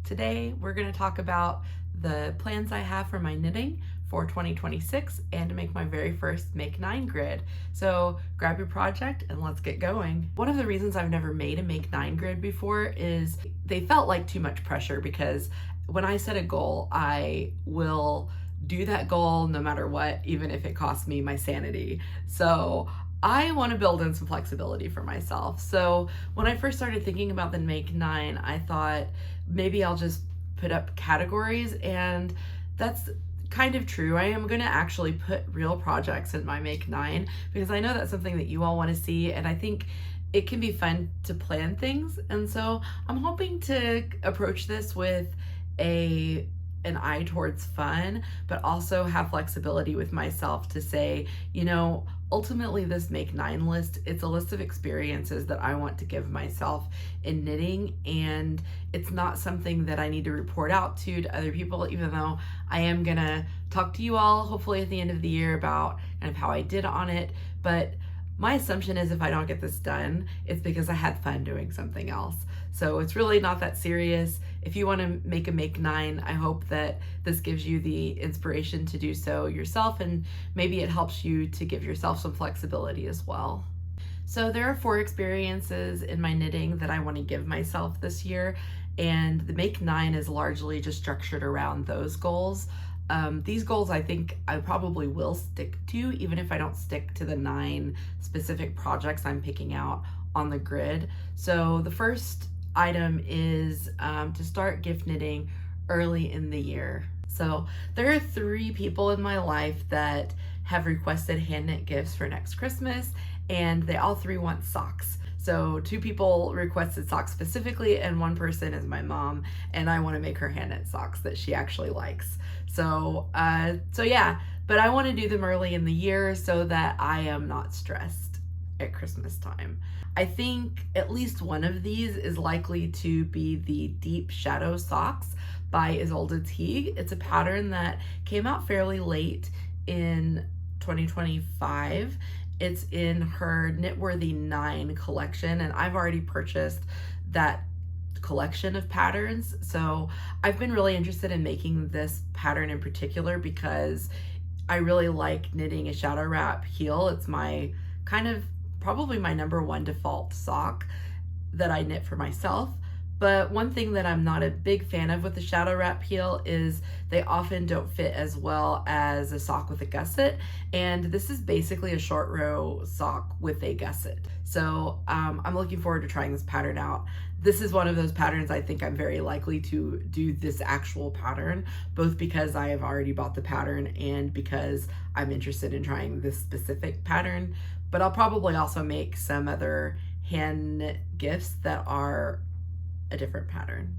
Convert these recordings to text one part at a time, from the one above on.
Today we're going to talk about the plans I have for my knitting for 2026 and to make my very first Make 9 grid. So grab your project and let's get going. One of the reasons I've never made a Make 9 grid before is they felt like too much pressure, because when I set a goal, I will do that goal no matter what, even if it costs me my sanity. So I want to build in some flexibility for myself. So when I first started thinking about the Make 9, I thought maybe I'll just put up categories, and that's kind of true. I am going to actually put real projects in my Make 9 because I know that's something that you all want to see, and I think it can be fun to plan things. And so I'm hoping to approach this with an eye towards fun, but also have flexibility with myself to say, you know, ultimately this Make 9 list, it's a list of experiences that I want to give myself in knitting, and it's not something that I need to report out to other people, even though I am gonna talk to you all hopefully at the end of the year about kind of how I did on it. But my assumption is if I don't get this done, it's because I had fun doing something else. So it's really not that serious. If you want to make a Make 9, I hope that this gives you the inspiration to do so yourself, and maybe it helps you to give yourself some flexibility as well. So there are 4 experiences in my knitting that I want to give myself this year, and the Make 9 is largely just structured around those goals. These goals I think I probably will stick to, even if I don't stick to the 9 specific projects I'm picking out on the grid. So the first item is to start gift knitting early in the year. So there are 3 people in my life that have requested hand knit gifts for next Christmas, and they all 3 want socks. So 2 people requested socks specifically, and 1 person is my mom, and I want to make her hand knit socks that she actually likes. So yeah, but I want to do them early in the year so that I am not stressed at Christmas time. I think at least one of these is likely to be the Deep Shadow Socks by Isolde Teague. It's a pattern that came out fairly late in 2025. It's in her Knitworthy 9 collection, and I've already purchased that collection of patterns. So I've been really interested in making this pattern in particular because I really like knitting a shadow wrap heel. It's my kind of probably my #1 default sock that I knit for myself. But one thing that I'm not a big fan of with the shadow wrap heel is they often don't fit as well as a sock with a gusset. And this is basically a short row sock with a gusset. So I'm looking forward to trying this pattern out. This is one of those patterns I think I'm very likely to do this actual pattern, both because I have already bought the pattern and because I'm interested in trying this specific pattern. But I'll probably also make some other hand knit gifts that are a different pattern.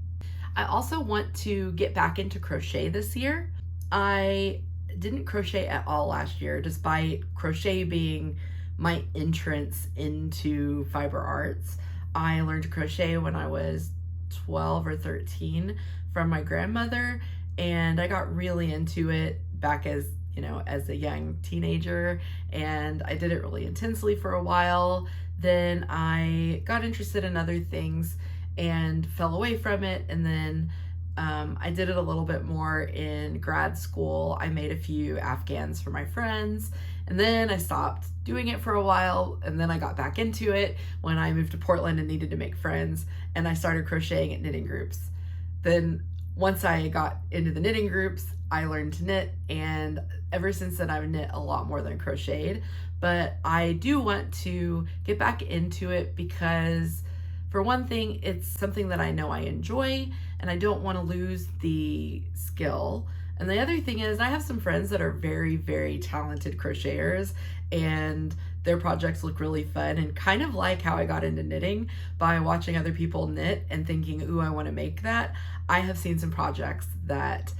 I also want to get back into crochet this year. I didn't crochet at all last year, despite crochet being my entrance into fiber arts. I learned to crochet when I was 12 or 13 from my grandmother, and I got really into it back as a young teenager, and I did it really intensely for a while. Then I got interested in other things and fell away from it, and then I did it a little bit more in grad school. I made a few Afghans for my friends, and then I stopped doing it for a while, and then I got back into it when I moved to Portland and needed to make friends, and I started crocheting at knitting groups. Then once I got into the knitting groups, I learned to knit, and ever since then I've knit a lot more than crocheted. But I do want to get back into it because, for one thing, it's something that I know I enjoy, and I don't want to lose the skill. And the other thing is I have some friends that are very, very talented crocheters, and their projects look really fun, and kind of like how I got into knitting by watching other people knit and thinking, ooh, I want to make that. I have seen some projects that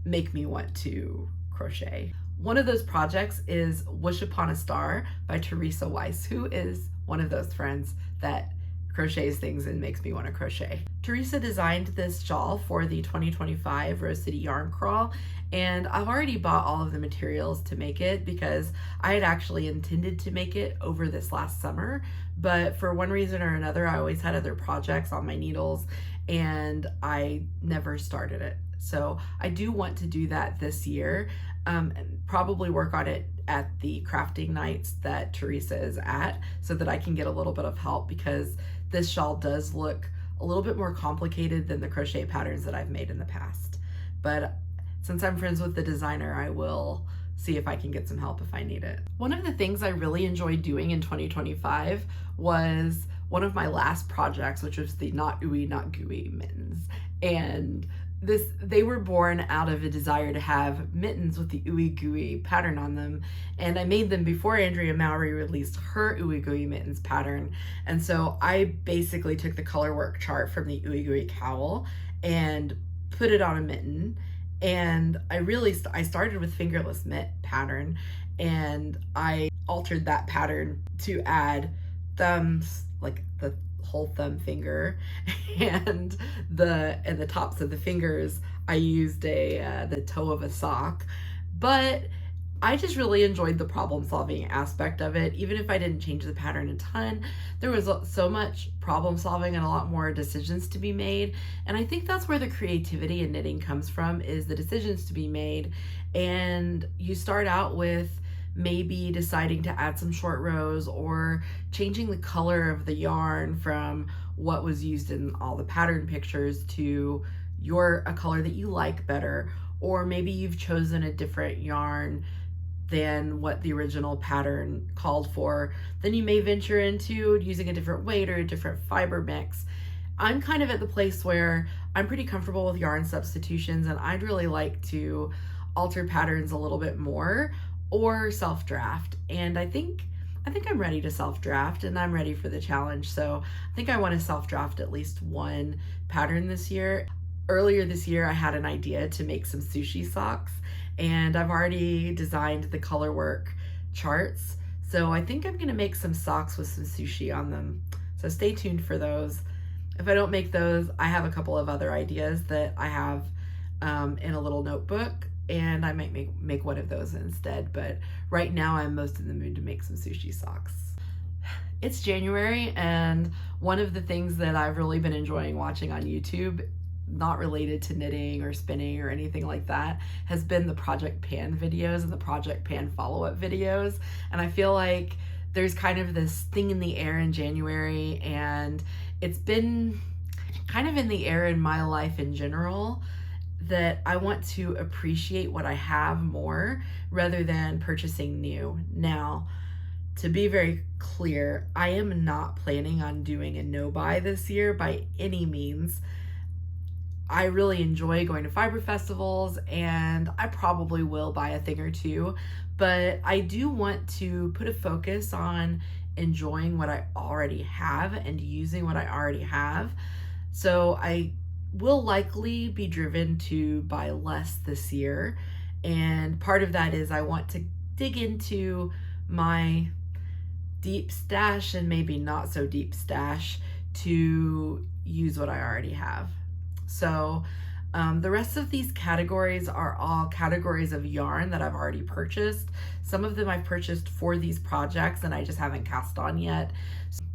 make me want to crochet. One of those projects is Wish Upon a Star by Teresa Weiss, who is one of those friends that crochets things and makes me want to crochet. Teresa designed this shawl for the 2025 Rose City Yarn Crawl, and I've already bought all of the materials to make it because I had actually intended to make it over this last summer, but for one reason or another I always had other projects on my needles, and I never started it. So I do want to do that this year, and probably work on it at the crafting nights that Teresa is at, so that I can get a little bit of help, because this shawl does look a little bit more complicated than the crochet patterns that I've made in the past. But since I'm friends with the designer, I will see if I can get some help if I need it. One of the things I really enjoyed doing in 2025 was one of my last projects, which was the Not Ooey Not Gooey mittens. And they were born out of a desire to have mittens with the ooey gooey pattern on them, and I made them before Andrea Mowry released her ooey gooey mittens pattern. And so I basically took the color work chart from the ooey gooey cowl and put it on a mitten, and I started with fingerless mitt pattern, and I altered that pattern to add thumbs, like the whole thumb finger, and the tops of the fingers I used the toe of a sock. But I just really enjoyed the problem solving aspect of it. Even if I didn't change the pattern a ton, there was so much problem solving and a lot more decisions to be made. And I think that's where the creativity in knitting comes from, is the decisions to be made. And you start out with maybe deciding to add some short rows, or changing the color of the yarn from what was used in all the pattern pictures to a color that you like better. Or maybe you've chosen a different yarn than what the original pattern called for. Then you may venture into using a different weight or a different fiber mix. I'm kind of at the place where I'm pretty comfortable with yarn substitutions, and I'd really like to alter patterns a little bit more, or self-draft. And I think I'm ready to self-draft, and I'm ready for the challenge. So I think I want to self-draft at least one pattern this year. Earlier this year, I had an idea to make some sushi socks, and I've already designed the color work charts. So I think I'm gonna make some socks with some sushi on them. So stay tuned for those. If I don't make those, I have a couple of other ideas that I have in a little notebook, and I might make one of those instead. But right now I'm most in the mood to make some sushi socks. It's January, and one of the things that I've really been enjoying watching on YouTube, not related to knitting or spinning or anything like that, has been the Project Pan videos and the Project Pan follow-up videos. And I feel like there's kind of this thing in the air in January, and it's been kind of in the air in my life in general, that I want to appreciate what I have more rather than purchasing new. Now, to be very clear, I am not planning on doing a no-buy this year by any means. I really enjoy going to fiber festivals, and I probably will buy a thing or two, but I do want to put a focus on enjoying what I already have and using what I already have. So I will likely be driven to buy less this year, and part of that is I want to dig into my deep stash and maybe not so deep stash to use what I already have. So the rest of these categories are all categories of yarn that I've already purchased. Some of them I've purchased for these projects and I just haven't cast on yet.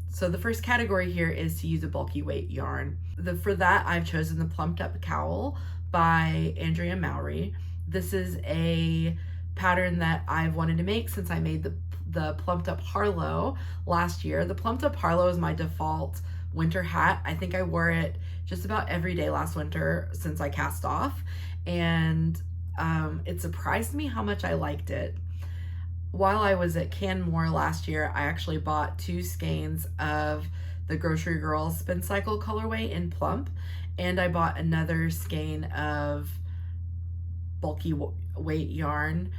So the first category here is to use a bulky weight yarn. For that, I've chosen the Plumped Up Cowl by Andrea Mowry. This is a pattern that I've wanted to make since I made the Plumped Up Harlow last year. The Plumped Up Harlow is my default winter hat. I think I wore it just about every day last winter since I cast off, and it surprised me how much I liked it. While I was at Canmore last year, I actually bought 2 skeins of the Grocery Girl Spin Cycle colorway in Plump, and I bought another skein of bulky weight yarn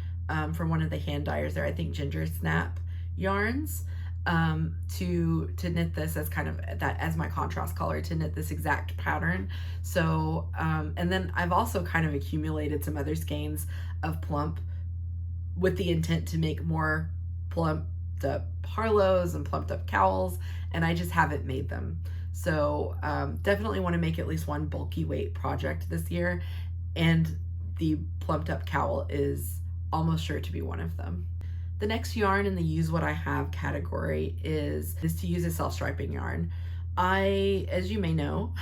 from one of the hand dyers there, I think Ginger Snap yarns, to knit this as kind of that as my contrast color, to knit this exact pattern. So and then I've also kind of accumulated some other skeins of Plump with the intent to make more plumped up Harlows and plumped up cowls, and I just haven't made them. So definitely want to make at least one bulky weight project this year, and the plumped up cowl is almost sure to be one of them. The next yarn in the use what I have category is to use a self-striping yarn. I, as you may know,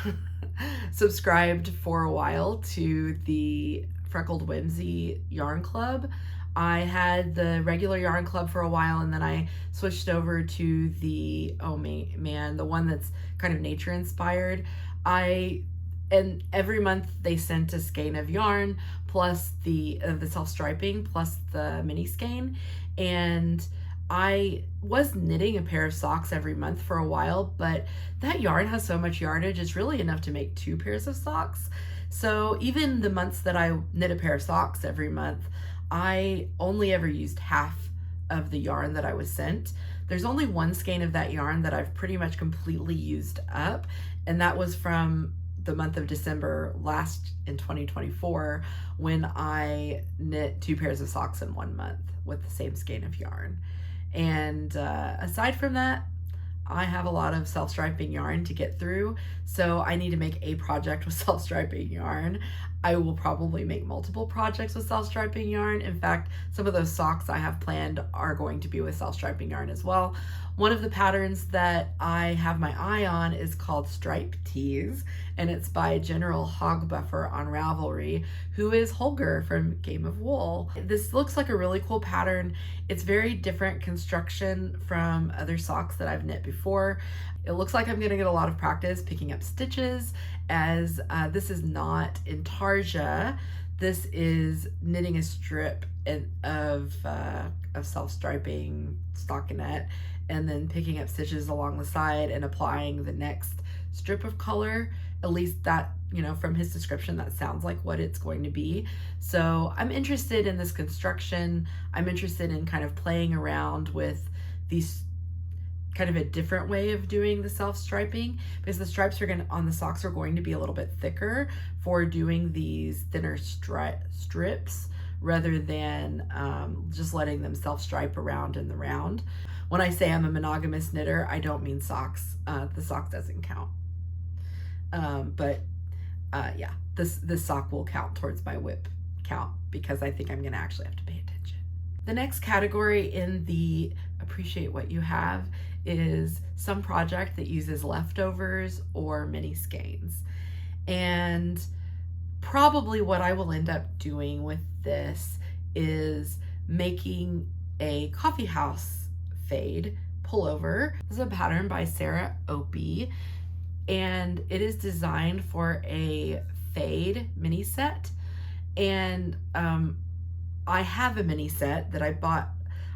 subscribed for a while to the Freckled Whimsy Yarn Club. I had the regular yarn club for a while, and then I switched over to the, oh man, the one that's kind of nature inspired. And every month they sent a skein of yarn plus the self-striping plus the mini skein. And I was knitting a pair of socks every month for a while, but that yarn has so much yardage, it's really enough to make 2 pairs of socks. So even the months that I knit a pair of socks every month, I only ever used half of the yarn that I was sent. There's only one skein of that yarn that I've pretty much completely used up, and that was from the month of December last in 2024 when I knit 2 pairs of socks in 1 month with the same skein of yarn. And aside from that, I have a lot of self-striping yarn to get through, so I need to make a project with self-striping yarn. I will probably make multiple projects with self-striping yarn. In fact, some of those socks I have planned are going to be with self-striping yarn as well. One of the patterns that I have my eye on is called Stripe Tease, and it's by General Hogbuffer on Ravelry, who is Holger from Game of Wool. This looks like a really cool pattern. It's very different construction from other socks that I've knit before. It looks like I'm gonna get a lot of practice picking up stitches, as this is not intarsia. This is knitting a strip of self-striping stockinette, and then picking up stitches along the side and applying the next strip of color. At least that, you know, from his description, that sounds like what it's going to be. So I'm interested in this construction. I'm interested in kind of playing around with these, kind of a different way of doing the self-striping, because the stripes are on the socks are going to be a little bit thicker for doing these thinner strips rather than just letting them self-stripe around in the round. When I say I'm a monogamous knitter, I don't mean socks. The sock doesn't count. Yeah, this sock will count towards my whip count, because I think I'm gonna actually have to pay attention. The next category in the appreciate what you have is some project that uses leftovers or mini skeins. And probably what I will end up doing with this is making a Coffeehouse fade pullover. This is a pattern by Sarah Opie, and it is designed for a fade mini set. And I have a mini set that I bought.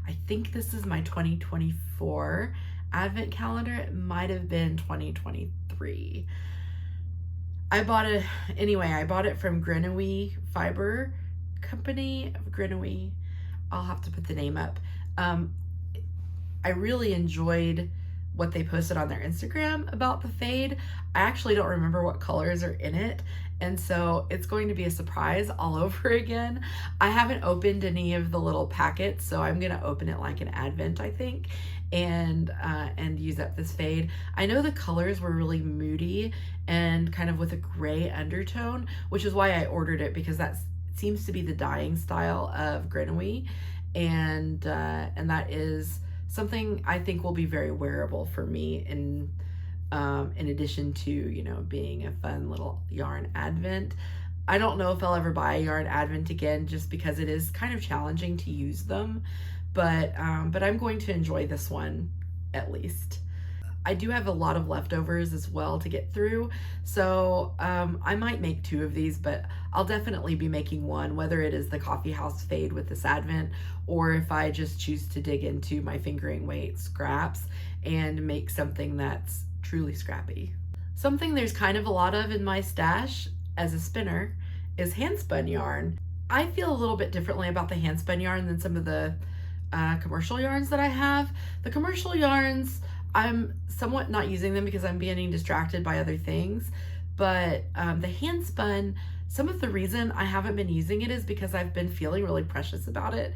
I think this is my 2024 advent calendar. It might have been 2023. I bought it from Grenowy Fiber Company. Grenowy, I'll have to put the name up. I really enjoyed what they posted on their Instagram about the fade. I actually don't remember what colors are in it, and so it's going to be a surprise all over again. I haven't opened any of the little packets, so I'm gonna open it like an advent, I think, and use up this fade. I know the colors were really moody and kind of with a gray undertone, which is why I ordered it, because that seems to be the dyeing style of Grenowy, and that is something I think will be very wearable for me in addition to, you know, being a fun little yarn advent. I don't know if I'll ever buy a yarn advent again, just because it is kind of challenging to use them, but I'm going to enjoy this one at least. I do have a lot of leftovers as well to get through, so I might make 2 of these, but I'll definitely be making one, whether it is the Coffeehouse fade with this advent, or if I just choose to dig into my fingering weight scraps and make something that's truly scrappy. Something there's kind of a lot of in my stash as a spinner is handspun yarn. I feel a little bit differently about the handspun yarn than some of the commercial yarns that I have. The commercial yarns, I'm somewhat not using them because I'm being distracted by other things, but the handspun, some of the reason I haven't been using it is because I've been feeling really precious about it.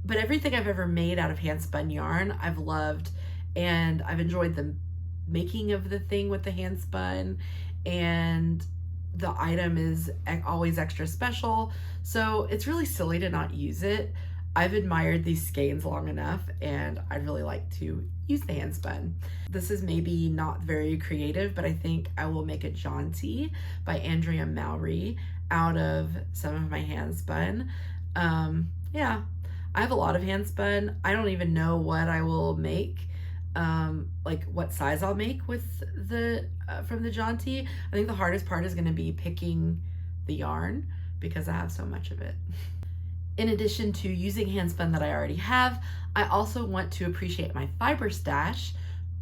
But everything I've ever made out of handspun yarn, I've loved, and I've enjoyed the making of the thing with the handspun, and the item is always extra special. So it's really silly to not use it. I've admired these skeins long enough and I'd really like to use the Handspun. This is maybe not very creative, but I think I will make a Jaunty by Andrea Mowry out of some of my Handspun. Yeah, I have a lot of Handspun. I don't even know what I will make, like what size I'll make with the from the Jaunty. I think the hardest part is going to be picking the yarn because I have so much of it. In addition to using Handspun that I already have, I also want to appreciate my fiber stash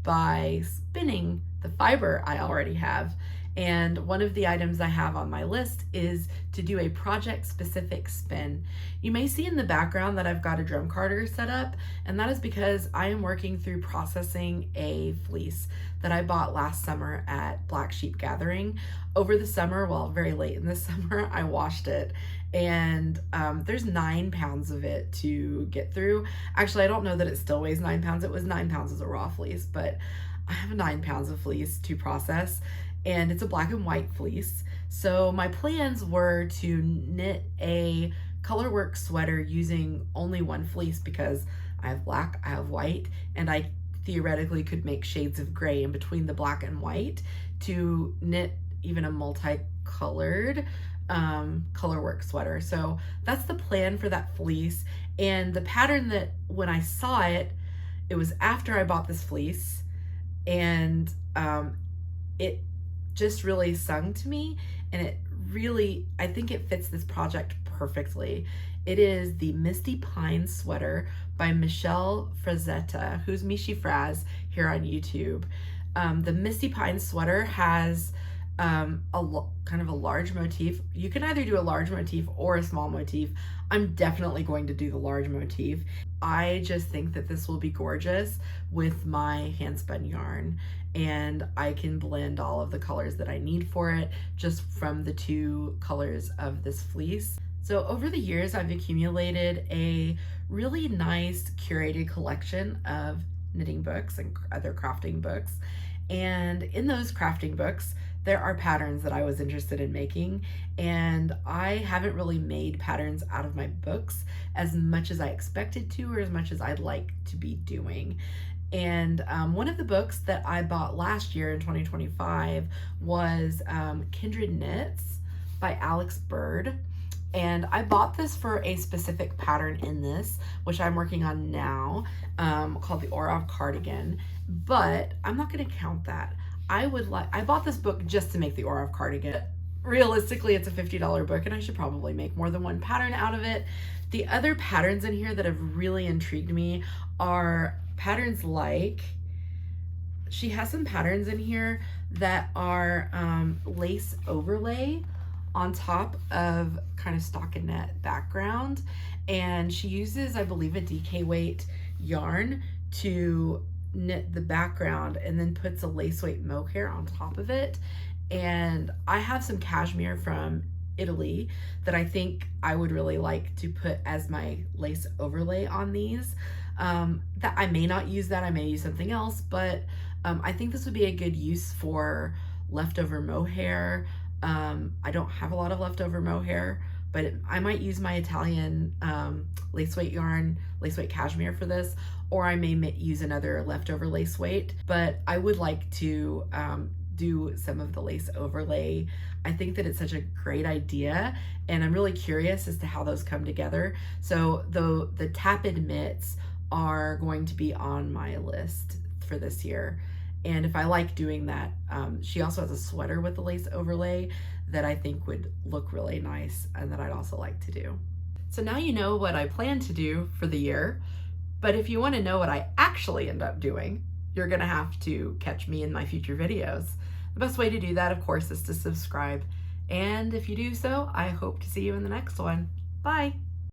by spinning the fiber I already have. And one of the items I have on my list is to do a project-specific spin. You may see in the background that I've got a drum carder set up, and that is because I am working through processing a fleece that I bought last summer at Black Sheep Gathering. Over the summer, well, very late in the summer, I washed it, and there's 9 pounds of it to get through. Actually, I don't know that it still weighs 9 pounds. It was 9 pounds as a raw fleece, but I have 9 pounds of fleece to process, and it's a black and white fleece. So my plans were to knit a colorwork sweater using only one fleece because I have black, I have white, and I theoretically could make shades of gray in between the black and white to knit even a multicolored colorwork sweater. So that's the plan for that fleece. And the pattern that when I saw it, it was after I bought this fleece, and it just really sung to me, and it really, I think it fits this project perfectly. It is the Misty Pine sweater by Michelle Frazetta, who's Mishi Fraz here on YouTube. The Misty Pine sweater has kind of a large motif. You can either do a large motif or a small motif. I'm definitely going to do the large motif. I just think that this will be gorgeous with my Handspun yarn, and I can blend all of the colors that I need for it just from the 2 colors of this fleece. So over the years, I've accumulated a really nice curated collection of knitting books and other crafting books. And in those crafting books, there are patterns that I was interested in making, and I haven't really made patterns out of my books as much as I expected to, or as much as I'd like to be doing. And one of the books that I bought last year in 2025 was Kindred Knits by Alex Bird. And I bought this for a specific pattern in this, which I'm working on now, called the Orov cardigan, but I'm not going to count that. I bought this book just to make the Orov cardigan. Realistically, it's a $50 book, and I should probably make more than one pattern out of it. The other patterns in here that have really intrigued me are patterns like, she has some patterns in here that are lace overlay on top of kind of stockinette background, and she uses, I believe, a DK weight yarn to knit the background and then puts a lace weight mohair on top of it. And I have some cashmere from Italy that I think I would really like to put as my lace overlay on these. That I may not use that, I may use something else, but I think this would be a good use for leftover mohair. I don't have a lot of leftover mohair, but I might use my Italian lace weight yarn, lace weight cashmere for this, or I may use another leftover lace weight, but I would like to do some of the lace overlay. I think that it's such a great idea, and I'm really curious as to how those come together. So the Täppid mitts are going to be on my list for this year. And if I like doing that, she also has a sweater with the lace overlay that I think would look really nice and that I'd also like to do. So now you know what I plan to do for the year, but if you want to know what I actually end up doing, you're gonna have to catch me in my future videos. The best way to do that, of course, is to subscribe. And if you do so, I hope to see you in the next one. Bye.